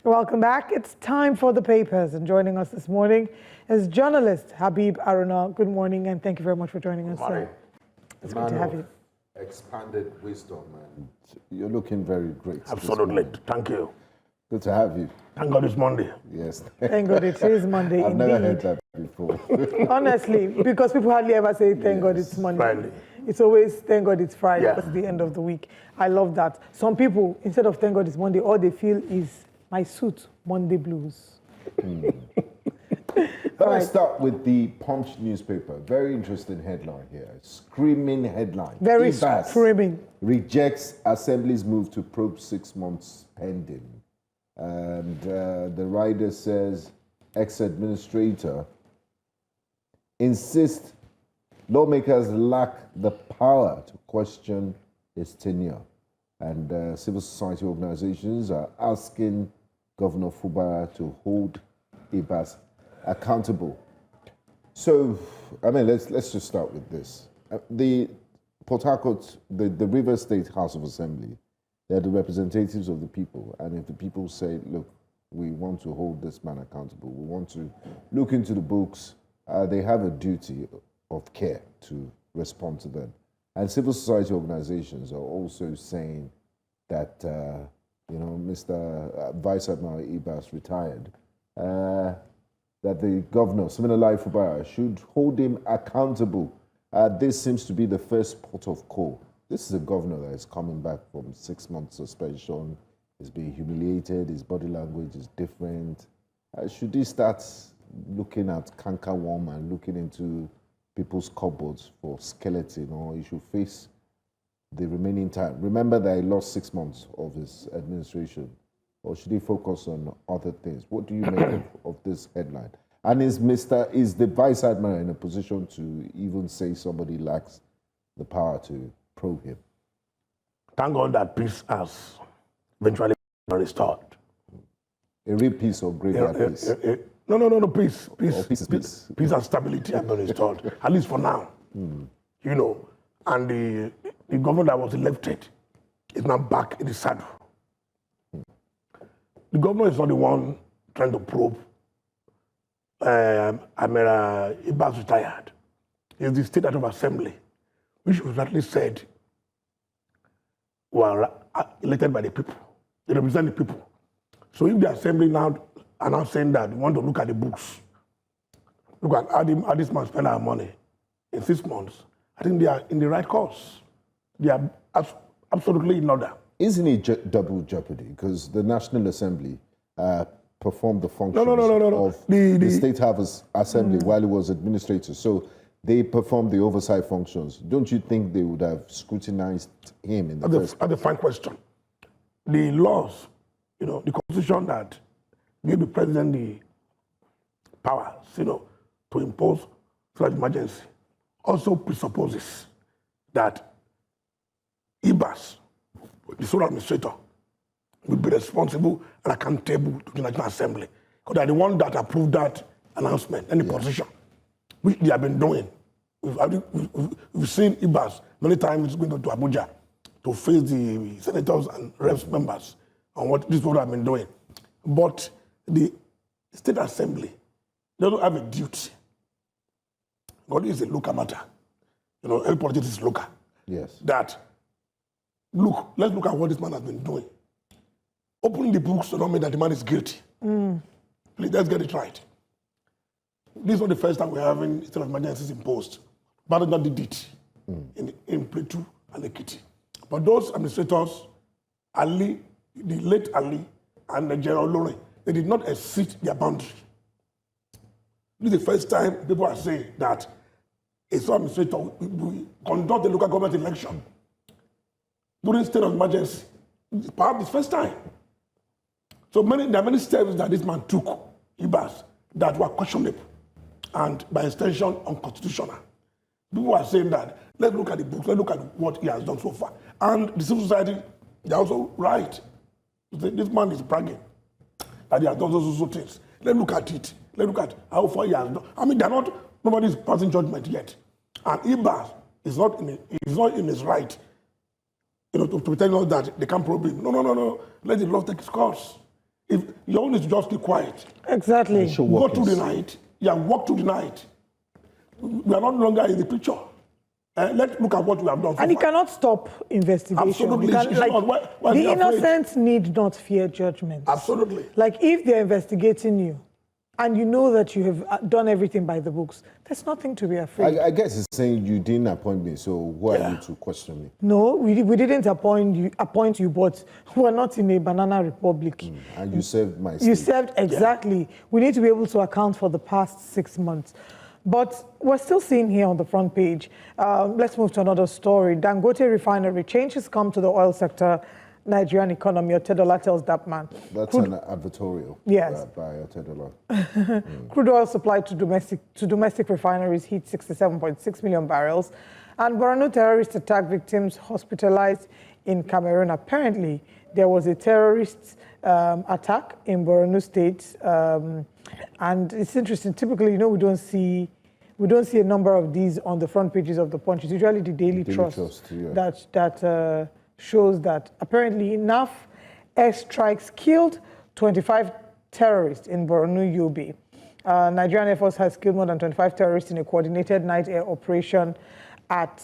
Welcome back. It's time for the papers, and joining us this morning is journalist Habib Haruna. Good morning, and thank you very much for joining us. Morning. It's good to have you. Expanded wisdom, and you're looking very great. Absolutely. Thank you. Good to have you. Thank God it's Monday. Yes. Thank God it is Monday. I've indeed. never heard that before. Honestly, because people hardly ever say thank God it's Monday. Friday. It's always thank God it's Friday. Yeah. It's the end of the week. I love that. Some people, instead of thank God it's Monday, all they feel is my suit, Monday blues. But let's start with the Punch newspaper. Very interesting headline here. Screaming headline. Very Ibas screaming. rejects Assembly's move to probe 6 months pending. And the writer says, ex-administrator insists lawmakers lack the power to question his tenure. And civil society organizations are asking Governor Fubara to hold Ibas accountable. So, I mean, let's just start with this. The Port Harcourt, the River State House of Assembly, they're the representatives of the people. And if the people say, look, we want to hold this man accountable, we want to look into the books, they have a duty of care to respond to them. And civil society organizations are also saying that, Mr. Vice Admiral Ibas retired, that the governor, Siminalayi Fubara, should hold him accountable. This seems to be the first port of call. This is a governor that is coming back from 6 months suspension. He's being humiliated. His body language is different. Should he start looking at canker worm and looking into people's cupboards for skeleton, or he should face the remaining time? Remember that he lost 6 months of his administration. Or should he focus on other things? What do you make of this headline? And is the Vice Admiral in a position to even say somebody lacks the power to probe him? Thank God that peace has eventually been restored. A real peace or greater peace? No, peace. Peace And stability have been restored, at least for now. You know, and the government that was elected is now back in the saddle. The governor is not the one trying to probe. Ibas retired. It's the State House of Assembly, which was rightly said were elected by the people. They represent the people. So if the Assembly now are now saying that we want to look at the books, look at how this man spent our money in 6 months, I think they are in the right course. They are absolutely in order. Isn't it double jeopardy? Because the National Assembly performed the functions of the State House Assembly while he was administrator. So they performed the oversight functions. Don't you think they would have scrutinized him in the first place? That's a fine question. The laws, the constitution that give the president the powers, to impose such emergency also presupposes that Ibas, the sole administrator, will be responsible and accountable to the National Assembly. Because they're the one that approved that announcement and the position, which they have been doing. We've seen Ibas many times going to Abuja to face the senators and reps members on what this would have been doing. But the State Assembly doesn't have a duty. God is a local matter. Every politics is local. Yes. Let's look at what this man has been doing. Opening the books to not mean that the man is guilty. Please, let's get it right. This is not the first time we're having state of emergencies imposed. Badagry did it in Plateau and Ekiti. But those administrators, Ali, the late Ali, and the General Lore, they did not exceed their boundary. This is the first time people are saying that a state administrator will conduct the local government election during state of emergency. Perhaps the first time. So there are many steps that this man took, Ibas, that were questionable and by extension unconstitutional. People are saying that, let's look at the books, let's look at what he has done so far. And the civil society, they're also right. This man is bragging that he has done those things. Let's look at it. Let's look at how far he has done. I mean, nobody is passing judgment yet. And Ibas is not in his right, to be telling us that they can't probe him. No. Let the law take its course. If your own is to just keep quiet, Exactly. go through the night, walk through the night. We are not longer in the picture. Let's look at what we have done so And it far. cannot stop investigation. Absolutely. You can, It's like, not. Why is the he afraid? innocent need not fear judgment. Absolutely. Like, if they're investigating you and you know that you have done everything by the books, there's nothing to be afraid. I guess it's saying you didn't appoint me, so who are you to question me? No, we didn't appoint you, but we're not in a banana republic. And you served my state. You served, exactly. We need to be able to account for the past 6 months. But we're still seeing here on the front page. Let's move to another story. Dangote refinery changes come to the oil sector, Nigerian economy. Otedola tells that man. That's an advertorial. Yes. By Otedola. Crude oil supply to domestic refineries hit 67.6 million barrels. And Borno terrorist attack victims hospitalized in Cameroon. Apparently, there was a terrorist attack in Borno State. And it's interesting. Typically, you know, we don't see a number of these on the front pages of the Punch. It's usually the Daily Trust that shows that apparently enough airstrikes killed 25 terrorists in Borno Yobe. Nigerian Air Force has killed more than 25 terrorists in a coordinated night air operation at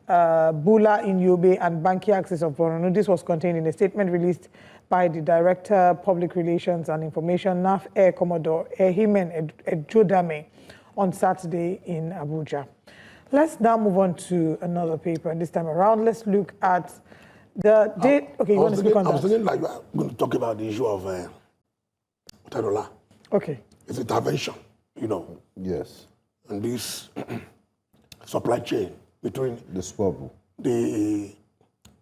Bula in Yobe and Banki Axis of Borno. This was contained in a statement released by the Director, Public Relations and Information, NAF Air Commodore Ehimen Ejodame, on Saturday in Abuja. Let's now move on to another paper, and this time around, let's look at the date. Okay, you want to speak on that? I was thinking like you are going to talk about the issue of Otedola. Okay. It's intervention, you know. Yes. And this supply chain between The squabble. the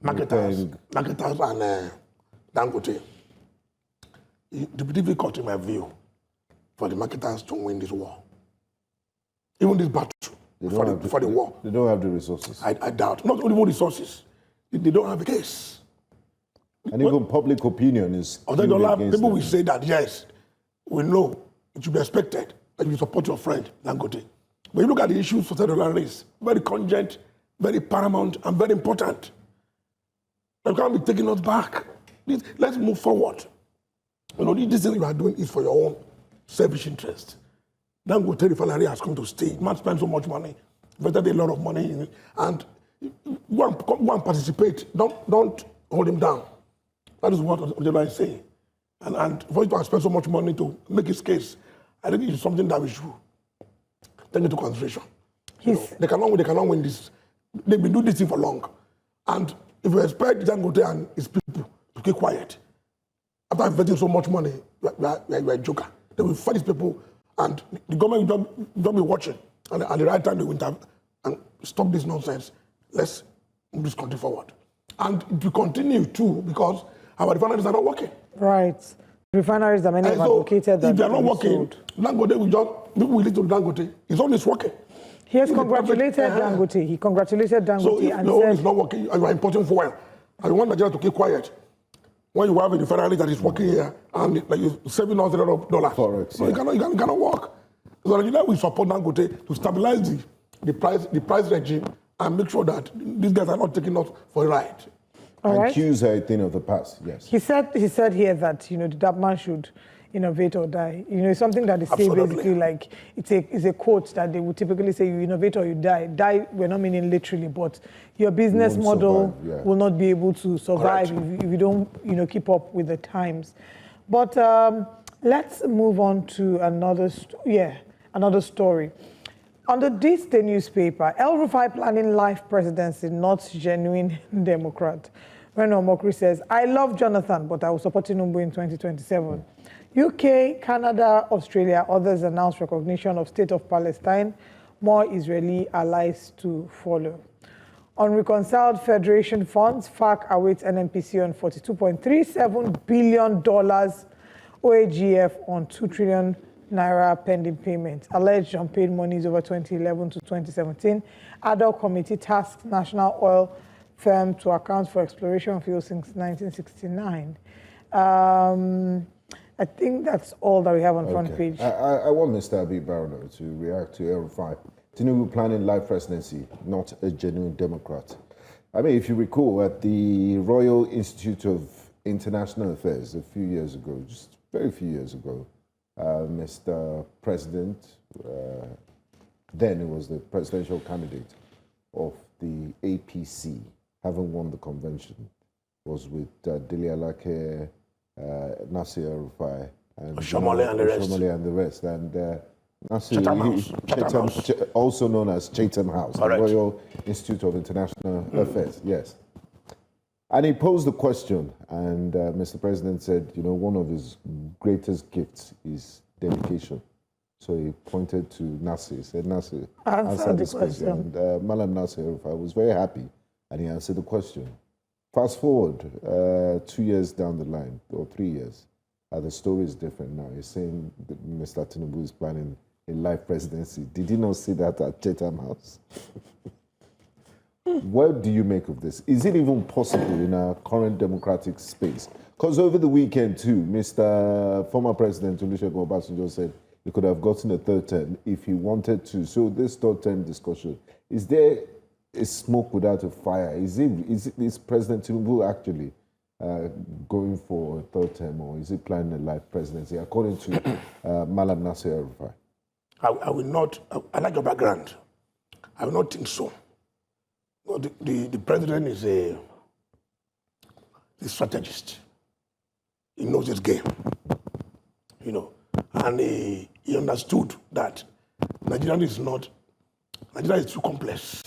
marketers and Dangote. It will be difficult, in my view, for the marketers to win this war. Even this battle for the war. They don't have the resources. I doubt. Not only resources. They don't have a case. And even public opinion is Otedola, people will say that, yes, we know it should be expected that you support your friend, Dangote. But you look at the issues for Otedola race, very congent, very paramount, and very important. You can't be taking us back. Let's move forward. You know, this thing you are doing is for your own selfish interest. Dangote refinery has come to stay. Man spend so much money, invested a lot of money in it, and go and participate. Don't hold him down. That is what Otedola is saying. And for you to spend so much money to make his case, I think it's something that we should take into consideration. You know, they cannot win this. They've been doing this thing for long. And if you expect Dangote and his people to keep quiet, after investing so much money, you're a joker. They will fight these people, and the government will be watching. And at the right time, they will intervene and stop this nonsense. Let's move this country forward. And it will continue too, because our refineries are not working. Right. Refineries that many have advocated that if they are not working, Dangote will just, people will lead to Dangote. It's always working. He has congratulated Dangote. He congratulated Dangote So if and the oil said, is not working, you are importing fuel. And you want Nigeria to keep quiet. When you have a refinery that is working here and like you're saving us $100. Forex, so you cannot work. So Nigeria will support Dangote to stabilize the price regime and make sure that these guys are not taking us for a ride. all right. Accuse are a thing of the past, yes. He said here that, you know, that man should innovate or die. You know, it's something that they say Absolutely. basically like, it's a quote that they would typically say, you innovate or you die. Die, we're not meaning literally, but your business won't model survive, yeah. will not be able to survive if you don't, you know, keep up with the times. But let's move on to another story. On the THISDAY newspaper, El Rufai planning life presidency, not genuine Democrat. When Omokri says, I love Jonathan, but I will support Tinubu in 2027. UK, Canada, Australia, others announced recognition of State of Palestine. More Israeli allies to follow. On reconciled Federation funds, FARC awaits NNPC on $42.37 billion, OAGF on 2 trillion naira pending payments. Alleged unpaid monies over 2011 to 2017. Adult committee tasks National Oil firm to account for exploration fields since 1969. I think that's all that we have on front page. I want Mr. Habib Haruna to react to El-Rufai. Tinubu planning life presidency, not a genuine Democrat. I mean, if you recall, at the Royal Institute of International Affairs a few years ago, just very few years ago, Mr. President, then it was the presidential candidate of the APC, having won the convention, was with Dele Alake, Nasir El-Rufai, and Oshomole and the rest. And Nasir, Chatham House. also known as Chatham House, the Correct. Royal Institute of International Affairs, yes. And he posed the question, and Mr. President said, you know, one of his greatest gifts is dedication. So he pointed to Nasir, he said, Nasir, answer this question. And Malam Nasir El-Rufai was very happy, and he answered the question. Fast forward 2 years down the line, or 3 years, the story is different now. He's saying that Mr. Tinubu is planning a life presidency. Did you not see that at Chatham House? What do you make of this? Is it even possible in our current democratic space? Because over the weekend too, Mr. former President Olusegun Obasanjo said he could have gotten a third term if he wanted to. So this third term discussion, is there a smoke without a fire? Is President Tinubu actually going for a third term, or is he planning a life presidency, according to Malam Nasir El-Rufai? I will not, I like your background. I will not think so. Well, the president is a strategist. He knows his game, you know, and he understood that Nigeria is too complex.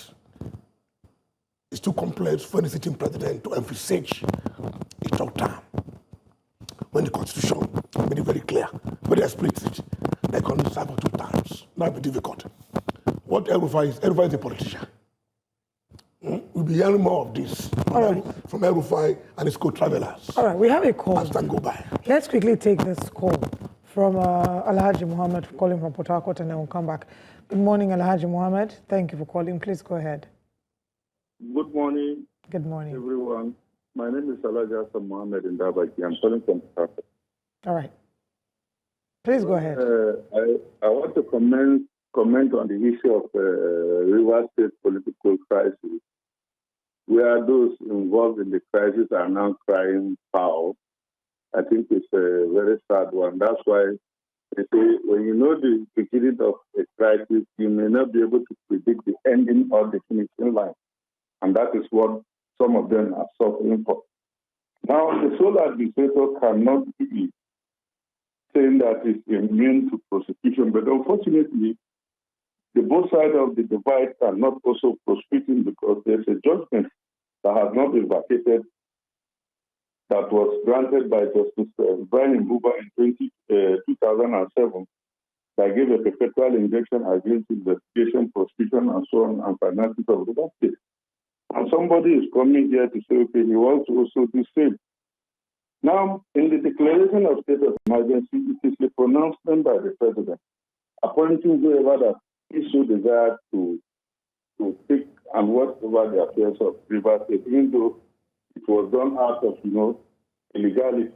It's too complex for any sitting president to envisage a short term. When the Constitution made it very clear, very explicit, they can only serve for 2 terms. That would be difficult. What El-Rufai is a politician. We'll be hearing more of this from El-Rufai and his co-travelers. All right, we have a call. As time go by. Let's quickly take this call from Alhaji Muhammad calling from Port Harcourt, and then we'll come back. Good morning, Alhaji Muhammad. Thank you for calling. Please go ahead. Good morning. Good morning. Everyone. My name is Alhaji Hassan Mohammed in Dabaki. I'm calling from Port Harcourt. All right. Please go ahead. I want to comment on the issue of River State political crisis, where those involved in the crisis are now crying foul. I think it's a very sad one. That's why they say when you know the beginning of a crisis, you may not be able to predict the ending or the finishing line. And that is what some of them are suffering for. Now, the sole administrator cannot be saying that it's immune to prosecution, but unfortunately, the both sides of the divide are not also prosecuting because there's a judgment that has not been vacated that was granted by Justice Brian Buba in 2007 that gave a perpetual injection against investigation, prosecution, and so on, and finances of the state. And somebody is coming here to say, okay, he wants to also do the same. Now, in the declaration of state of emergency, it is a pronouncement by the president, appointing whoever that he so desired to pick and watch over the affairs of River State, even though it was done out of, illegality.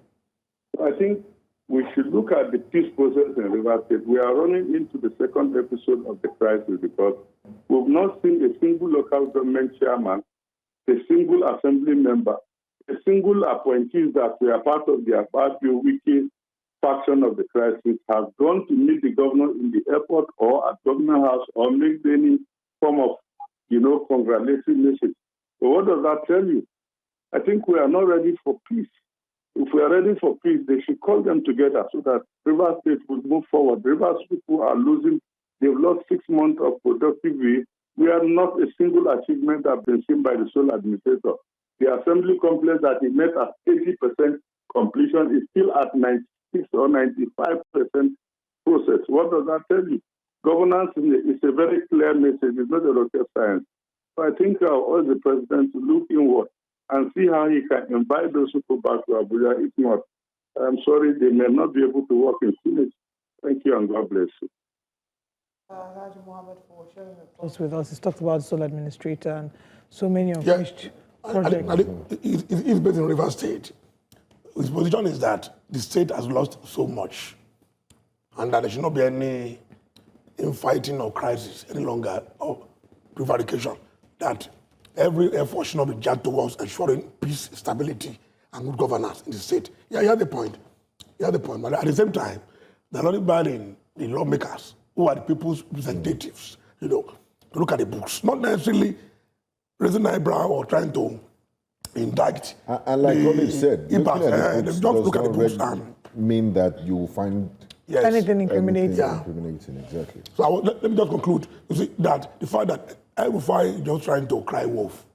So I think we should look at the peace process in River State. We are running into the second episode of the crisis because we've not seen a single local government chairman, a single assembly member, a single appointees that were part of the Akpabio Wiki faction of the crisis have gone to meet the governor in the airport or at governor house or make any form of, congratulatory message. So what does that tell you? I think we are not ready for peace. If we are ready for peace, they should call them together so that River State will move forward. Rivers people are losing. They've lost 6 months of productivity. We are not a single achievement that has been seen by the sole administrator. The assembly complex that is met at 80% completion is still at 96 or 95% process. What does that tell you? Governance is a very clear message. It's not a rocket science. So I think I urge the president to look inward and see how he can invite those people back to Abuja. If not, I'm sorry, they may not be able to work in Phoenix. Thank you and God bless you. Alhaji Muhammad for sharing your thoughts with us. He's talked about sole administrator and so many of which projects. He's based in River State. His position is that the state has lost so much and that there should not be any infighting or crisis any longer or prevarication, that every effort should not be jacked towards ensuring peace, stability, and good governance in the state. Yeah, you have the point. You have the point. But at the same time, they're not bad in the lawmakers, who are the people's representatives, you know, to look at the books. Not necessarily raising an eyebrow or trying to indict. And like Olive said, Ibas, looking at the books they don't look at the books does and not mean that you will find anything incriminating. incriminating, exactly. So let me just conclude. You see, that the fact that El-Rufai is just trying to cry wolf,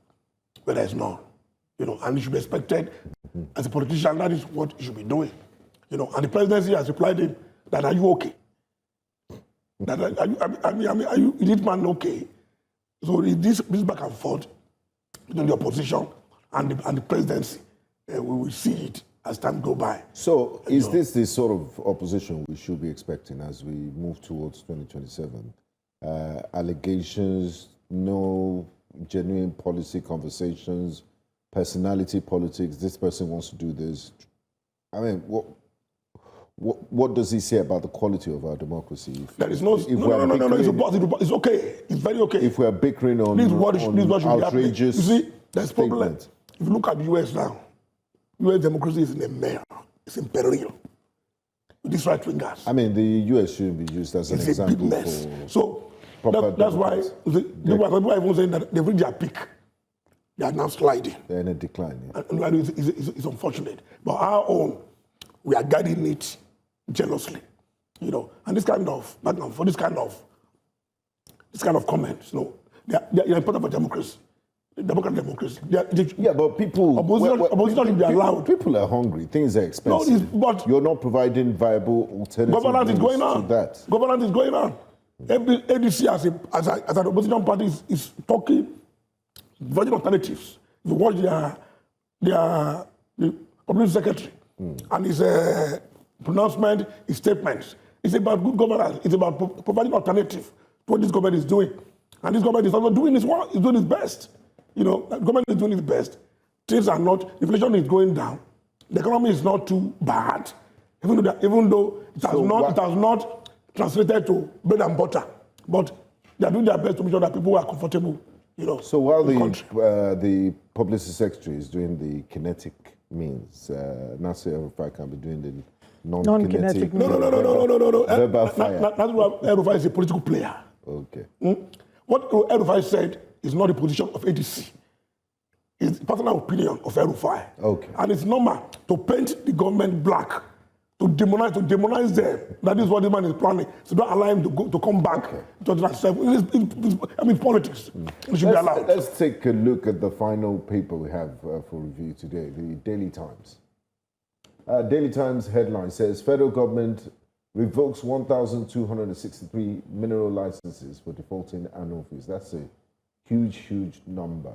where there's none, you know, and it should be expected as a politician. That is what he should be doing, you know. And the presidency has replied him that, are you okay? That are you, is this man okay? So this back and forth between the opposition and the presidency, we will see it as time go by. So is this the sort of opposition we should be expecting as we move towards 2027? Allegations, no genuine policy conversations, personality politics, this person wants to do this. I mean, what does he say about the quality of our democracy? There is no, it's okay. It's very okay. If we're bickering on, outrageous you see, there's problem. If you look at the US now, US democracy is in a mess. It's in peril. These right wingers. I mean, the US shouldn't be used as an example. It's a big mess. So that's why people are even saying that they've reached their peak. They are now sliding. They're in a decline. Yeah. And it's unfortunate. But our own, we are guiding it jealously, you know. And this kind of for this kind of comments, you know, they are important for democracy. Democracy. Yeah, but people... Opposition should be allowed. People are hungry. Things are expensive. But you're not providing viable alternatives. Governance is going on. To that. Governance is going on. ADC as an opposition party is talking virgin alternatives. If you watch the public secretary and his pronouncement, his statements, it's about good governance. It's about providing alternative to what this government is doing. And this government is also doing its work. It's doing its best. You know, the government is doing its best. Things are not, inflation is going down. The economy is not too bad, even though it has not translated to bread and butter. But they are doing their best to make sure that people are comfortable, you know. So while the publicity secretary is doing the kinetic means, Nasir El-Rufai can be doing the non-kinetic. No. Verbal fire. Nasir El-Rufai is a political player. Okay. What El-Rufai said is not the position of ADC. It's personal opinion of El-Rufai. Okay. And it's normal to paint the government black, to demonize them. That is what this man is planning. So don't allow him to come back to 2007. I mean, politics. It should be allowed. Let's take a look at the final paper we have for review today, the Daily Times. Daily Times headline says, federal government revokes 1,263 mineral licenses for defaulting annual fees. That's a huge number.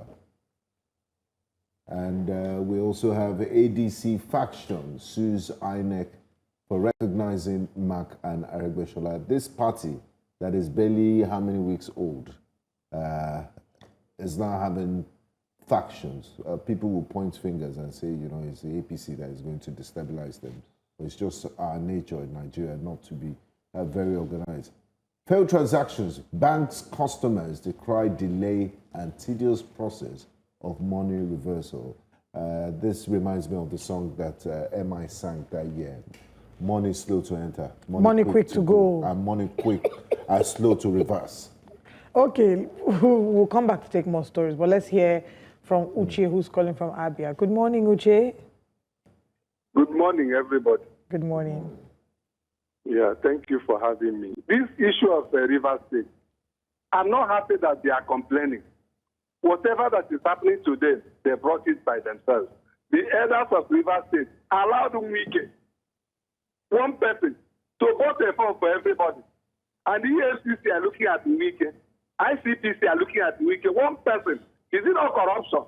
And we also have ADC faction sues INEC for recognizing Mark and Aregbesola. This party that is barely how many weeks old is now having factions. People will point fingers and say, you know, it's the APC that is going to destabilize them. It's just our nature in Nigeria not to be very organized. Failed transactions. Banks' customers decry delay and tedious process of money reversal. This reminds me of the song that MI sang that year. Money slow to enter. Money quick to go. And money quick and slow to reverse. Okay, we'll come back to take more stories, but let's hear from Uche, who's calling from Abia. Good morning, Uche. Good morning, everybody. Good morning. Yeah, thank you for having me. This issue of River State, I'm not happy that they are complaining. Whatever that is happening today, they brought it by themselves. The elders of River State allowed Wike, one person, to vote a form for everybody. And the EFCC are looking at Wike. ICPC are looking at Wike. One person. Is it not corruption?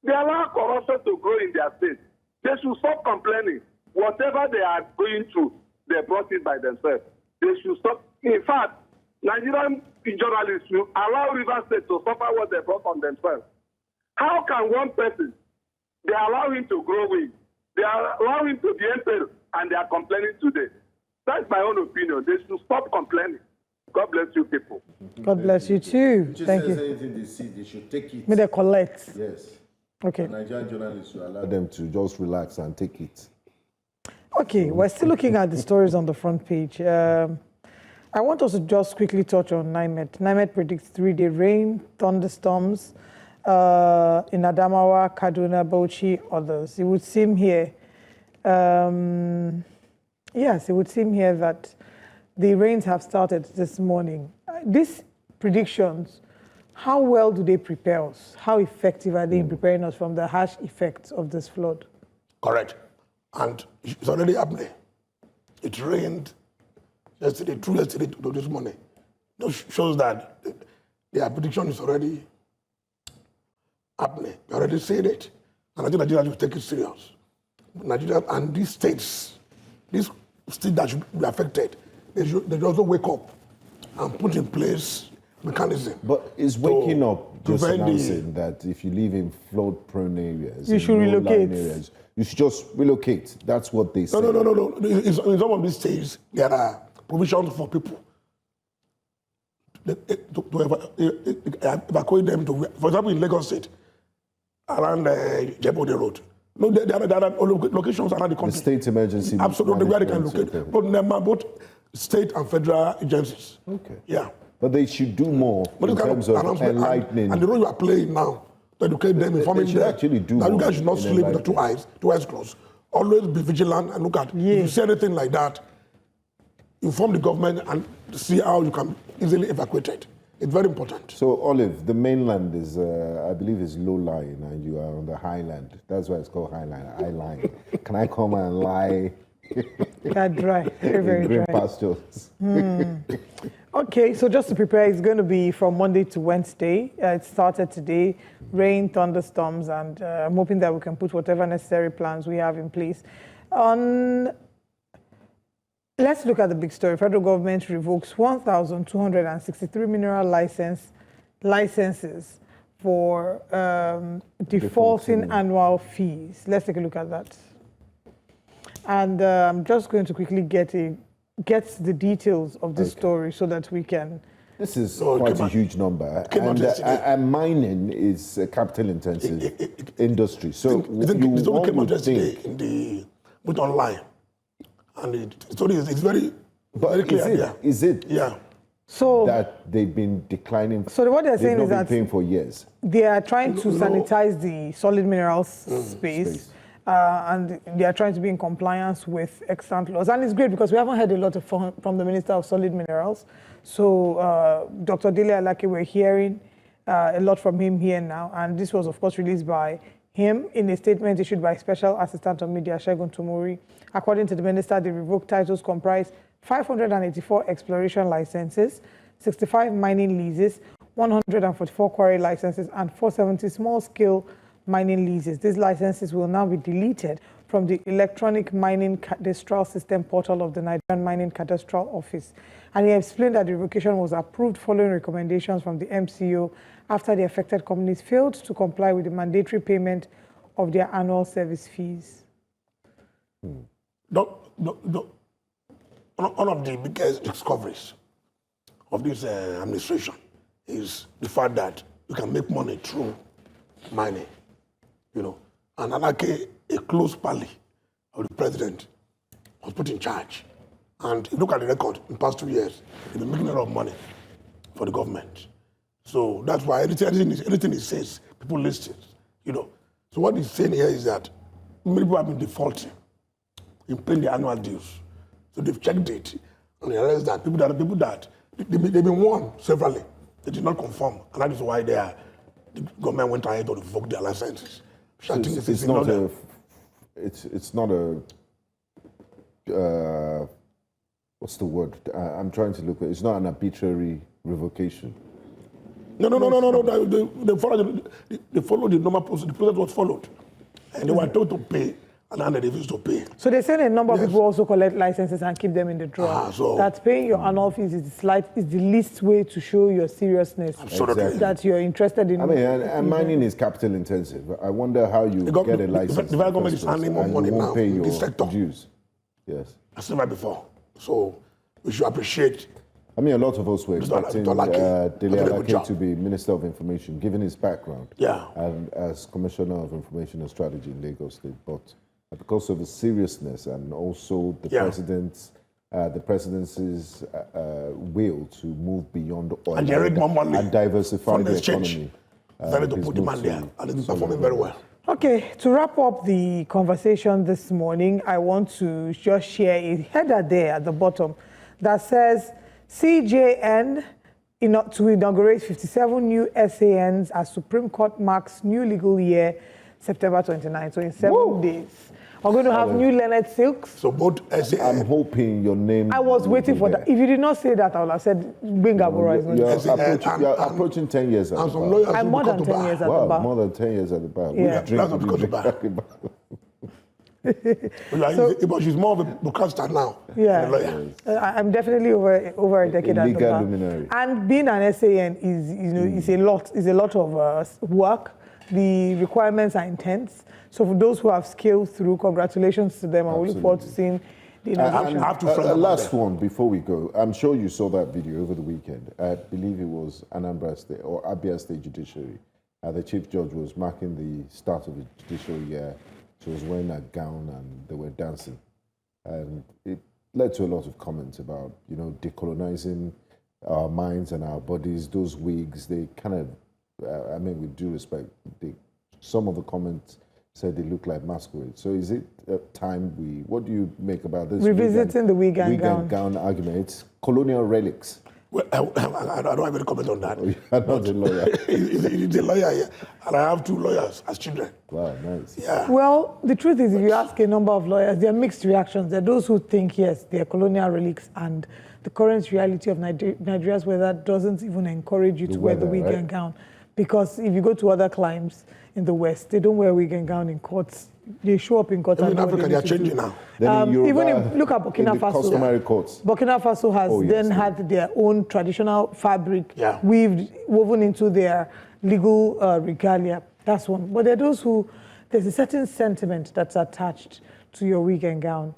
They allow corruption to grow in their state. They should stop complaining. Whatever they are going through, they brought it by themselves. They should stop. In fact, Nigerian journalists will allow River State to suffer what they brought on themselves. How can one person, they allow him to grow wings, they allow him to be emperor, and they are complaining today? That's my own opinion. They should stop complaining. God bless you people. God bless you too. Thank you. Anything they see, they should take it. May they collect. Yes. Okay. Nigerian journalists should allow them to just relax and take it. Okay, we're still looking at the stories on the front page. I want us to just quickly touch on NIMET. NIMET predicts 3-day rain, thunderstorms in Adamawa, Kaduna, Bauchi, others. It would seem here, yes, it would seem here that the rains have started this morning. These predictions, how well do they prepare us? How effective are they in preparing us from the harsh effects of this flood? Correct. And it's already happening. It rained yesterday, through yesterday to this morning. That shows that their prediction is already happening. They already said it. And I think Nigeria should take it serious. Nigeria and these states that should be affected, they should also wake up and put in place mechanism. But is waking up just announcing that if you live in flood-prone areas, you should relocate. Areas, you should just relocate. That's what they say. No. In some of these states, there are provisions for people to evacuate them to, for example, in Lagos State, around Jebode Road. No, there are locations around the country. The state emergency. Absolutely, where they can locate. Both state and federal agencies. Okay. Yeah. But they should do more in terms of enlightening. And the role you are playing now, to educate them, informing them. Actually do that more you guys should not sleep with the two eyes closed. Always be vigilant and look at, if you see anything like that, inform the government and see how you can easily evacuate it. It's very important. So, Olive, the mainland is, I believe, is low-lying, and you are on the highland. That's why it's called highline. Can I come and lie? That dry, very green dry. pastures. Okay, so just to prepare, it's going to be from Monday to Wednesday. It started today, rain, thunderstorms, and I'm hoping that we can put whatever necessary plans we have in place. Let's look at the big story. Federal government revokes 1,263 mineral licenses for defaulting annual fees. Let's take a look at that. And I'm just going to quickly get the details of this story so that we can. This is quite a huge number. And mining is a capital-intensive industry. So it's only came out yesterday in the with online. And it's very clear. Is it so that they've been declining? So what they're saying is that paying for years. They are trying to sanitize the solid minerals space. And they are trying to be in compliance with extant laws. And it's great because we haven't heard a lot from the Minister of Solid Minerals. So Dr. Dele Alake, we're hearing a lot from him here now. And this was, of course, released by him in a statement issued by Special Assistant on Media, Segun Tumori. According to the minister, the revoked titles comprise 584 exploration licenses, 65 mining leases, 144 quarry licenses, and 470 small-scale mining leases. These licenses will now be deleted from the electronic mining cadastral system portal of the Nigerian Mining Cadastral Office. And he explained that the revocation was approved following recommendations from the MCO after the affected companies failed to comply with the mandatory payment of their annual service fees. One of the biggest discoveries of this administration is the fact that you can make money through mining. And Alake, a close pally of the president, was put in charge. And if you look at the record in the past 2 years, he's been making a lot of money for the government. So that's why anything he says, people listen. So what he's saying here is that many people have been defaulting in paying their annual dues. So they've checked it and realized that people that they've been warned severally. They did not conform, and that is why the government went ahead to revoke their licenses. So it's not a what's the word? I'm trying to look at. It's not an arbitrary revocation. No. They followed the normal process. The process was followed, and they were told to pay, and they refused to pay. So they say a number of people also collect licenses and keep them in the drawer. That paying your annual fees is the least way to show your seriousness. Absolutely. That you're interested in. I mean, and mining is capital intensive. I wonder how you get a license. The federal government is handling more money now in this sector. Dues. Yes. As never before. So we should appreciate. I mean, a lot of us were expecting Dele Alake to be Minister of Information, given his background. Yeah. And as Commissioner of Information and Strategy in Lagos State. But because of the seriousness and also the presidency's will to move beyond oil And generate more money and diversify the exchange. economy. Started to put demand there, and it's performing very well. Okay, to wrap up the conversation this morning, I want to just share a header there at the bottom that says CJN to inaugurate 57 new SANs as Supreme Court marks new legal year, September 29, so in 7 days. We're going to have new Leonard Silks. So both SAN. I'm hoping your name. I was waiting for that. If you did not say that, I would have said Benga Bora is not. You're approaching 10 years at the bar. I'm more than 10 years at the bar. More than 10 years at the bar. Yeah. Which drink That's do not you because drink of that. But she's more of a broadcaster now. Yeah, than a lawyer. I'm definitely over a decade at the legal bar. luminary. And being an SAN is a lot of work. The requirements are intense. So for those who have scaled through, congratulations to them. I will look forward to seeing the innovation. I have to friend last one before we go. I'm sure you saw that video over the weekend. I believe it was Anambra State or Abia State Judiciary. The Chief Judge was marking the start of the judicial year. She was wearing a gown and they were dancing. And it led to a lot of comments about, decolonizing our minds and our bodies. Those wigs, they kind of, with due respect, some of the comments said they look like masquerade. So is it time what do you make about this? Revisiting the wig and gown argument? It's colonial relics. Well, I don't have any comment on that. Oh, you're not a lawyer. He's a lawyer, yeah. And I have 2 lawyers as children. Wow, nice. Yeah. Well, the truth is, if you ask a number of lawyers, there are mixed reactions. There are those who think, yes, they are colonial relics, and the current reality of Nigeria's weather doesn't even encourage you to wear the wig and gown. Because if you go to other climes in the West, they don't wear wig and gown in courts. They show up in court. In Africa, they are changing now. Look at Burkina Faso. Customary courts. Burkina Faso has had their own traditional fabric woven into their legal regalia. That's one. But there are those there's a certain sentiment that's attached to your wig and gown.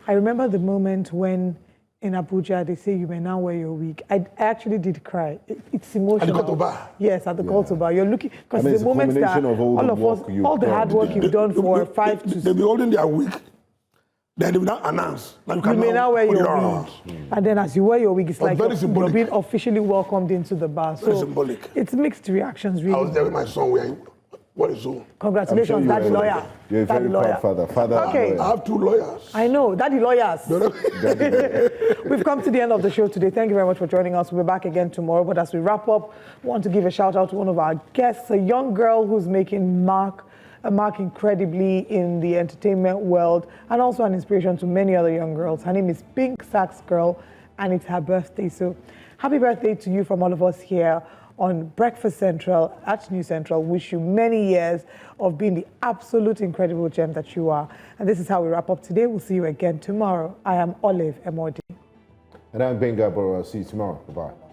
I remember the moment when in Abuja, they say you may now wear your wig. I actually did cry. It's emotional. At the bar? Yes, at the Koto bar. You're looking, because it's the moment that all the hard work you've done for 5 to 6. They'll be holding their wig. Then they will now announce. You may now wear your wig. And then as you wear your wig, it's like you're being officially welcomed into the bar. So very symbolic. It's mixed reactions, really. I was there with my son wearing. What is so? Congratulations, Daddy lawyer. You're a very proud father. Okay. I have 2 lawyers. I know, Daddy lawyers. We've come to the end of the show today. Thank you very much for joining us. We'll be back again tomorrow. But as we wrap up, I want to give a shout out to one of our guests, a young girl who's making a mark incredibly in the entertainment world, and also an inspiration to many other young girls. Her name is Pink Sax Girl, and it's her birthday. So happy birthday to you from all of us here on Breakfast Central at News Central. Wish you many years of being the absolute incredible gem that you are. And this is how we wrap up today. We'll see you again tomorrow. I am Olive Emodi. And I'm Benga Bora. I'll see you tomorrow. Bye-bye.